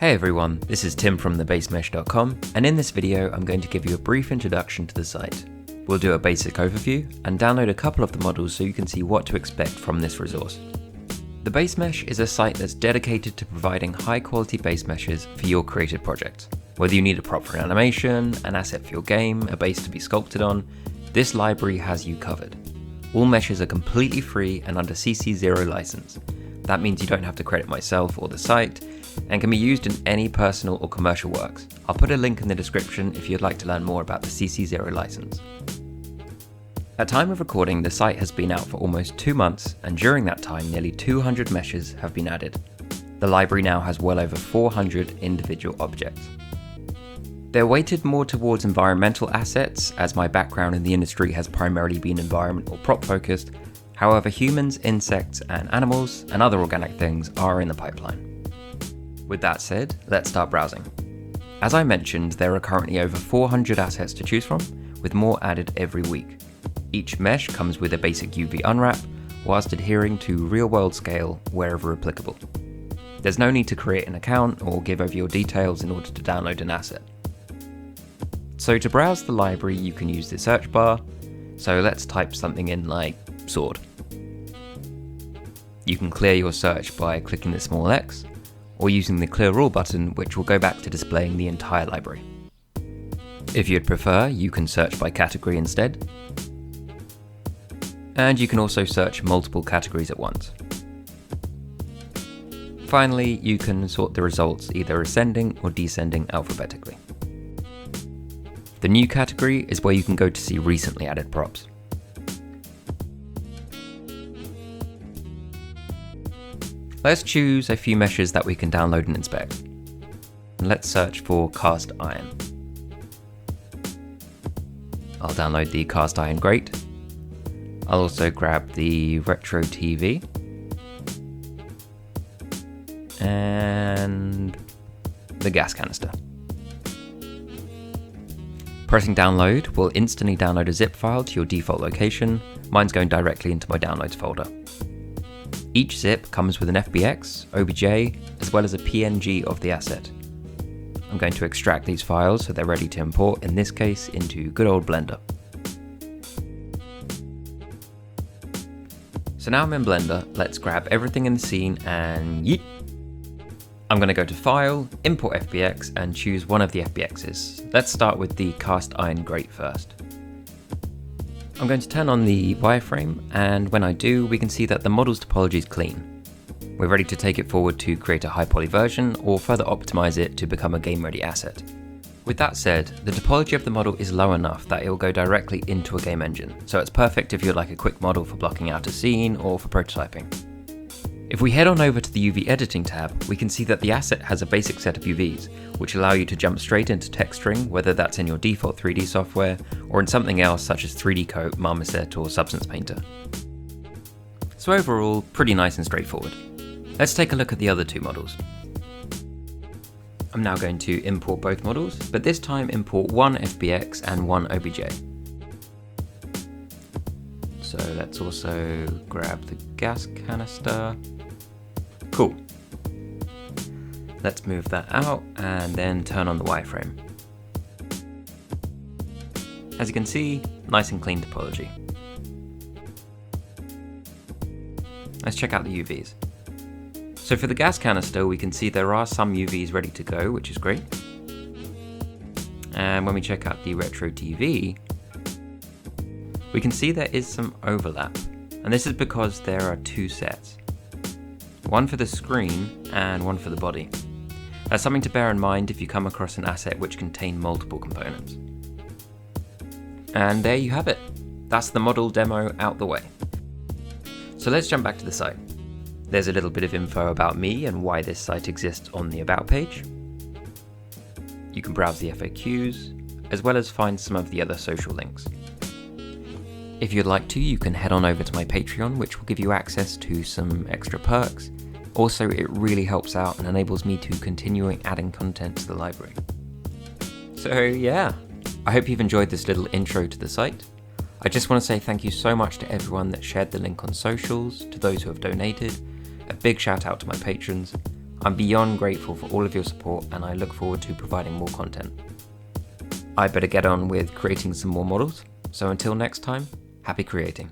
Hey everyone, this is Tim from thebasemesh.com, and in this video I'm going to give you a brief introduction to the site. We'll do a basic overview and download a couple of the models so you can see what to expect from this resource. The Base Mesh is a site that's dedicated to providing high quality base meshes for your created projects. Whether you need a prop for an animation, an asset for your game, a base to be sculpted on, this library has you covered. All meshes are completely free and under CC0 license. That means you don't have to credit myself or the site, and can be used in any personal or commercial works. I'll put a link in the description if you'd like to learn more about the CC0 license. At time of recording, the site has been out for almost 2 months, and during that time nearly 200 meshes have been added. The library now has well over 400 individual objects. They're weighted more towards environmental assets, as my background in the industry has primarily been environment or prop focused. However, humans, insects and animals and other organic things are in the pipeline. With that said, let's start browsing. As I mentioned, there are currently over 400 assets to choose from, with more added every week. Each mesh comes with a basic UV unwrap, whilst adhering to real-world scale wherever applicable. There's no need to create an account or give over your details in order to download an asset. So to browse the library, you can use the search bar. So let's type something in like sword. You can clear your search by clicking the small X, or using the clear all button, which will go back to displaying the entire library. If you'd prefer, you can search by category instead. And you can also search multiple categories at once. Finally, you can sort the results either ascending or descending alphabetically. The new category is where you can go to see recently added props. Let's choose a few meshes that we can download and inspect. Let's search for cast iron. I'll download the cast iron grate. I'll also grab the retro TV and the gas canister. Pressing download will instantly download a zip file to your default location. Mine's going directly into my downloads folder. Each zip comes with an FBX, OBJ, as well as a PNG of the asset. I'm going to extract these files so they're ready to import, in this case, into good old Blender. So now I'm in Blender, let's grab everything in the scene and yeet! I'm going to go to File, Import FBX, and choose one of the FBXs. Let's start with the cast iron grate first. I'm going to turn on the wireframe, and when I do, we can see that the model's topology is clean. We're ready to take it forward to create a high poly version or further optimize it to become a game ready asset. With that said, the topology of the model is low enough that it will go directly into a game engine, so it's perfect if you'd like a quick model for blocking out a scene or for prototyping. If we head on over to the UV editing tab, we can see that the asset has a basic set of UVs, which allow you to jump straight into texturing, whether that's in your default 3D software or in something else such as 3D Coat, Marmoset or Substance Painter. So overall, pretty nice and straightforward. Let's take a look at the other two models. I'm now going to import both models, but this time import one FBX and one OBJ. So let's also grab the gas canister. Cool. Let's move that out and then turn on the wireframe. As you can see, nice and clean topology. Let's check out the UVs. So for the gas canister, we can see there are some UVs ready to go, which is great. And when we check out the retro TV, we can see there is some overlap. And this is because there are two sets. One for the screen and one for the body. That's something to bear in mind if you come across an asset which contain multiple components. And there you have it. That's the model demo out the way. So let's jump back to the site. There's a little bit of info about me and why this site exists on the About page. You can browse the FAQs, as well as find some of the other social links. If you'd like to, you can head on over to my Patreon, which will give you access to some extra perks. Also, it really helps out and enables me to continue adding content to the library. So yeah, I hope you've enjoyed this little intro to the site. I just want to say thank you so much to everyone that shared the link on socials, to those who have donated. A big shout out to my patrons. I'm beyond grateful for all of your support and I look forward to providing more content. I better get on with creating some more models, so until next time, happy creating.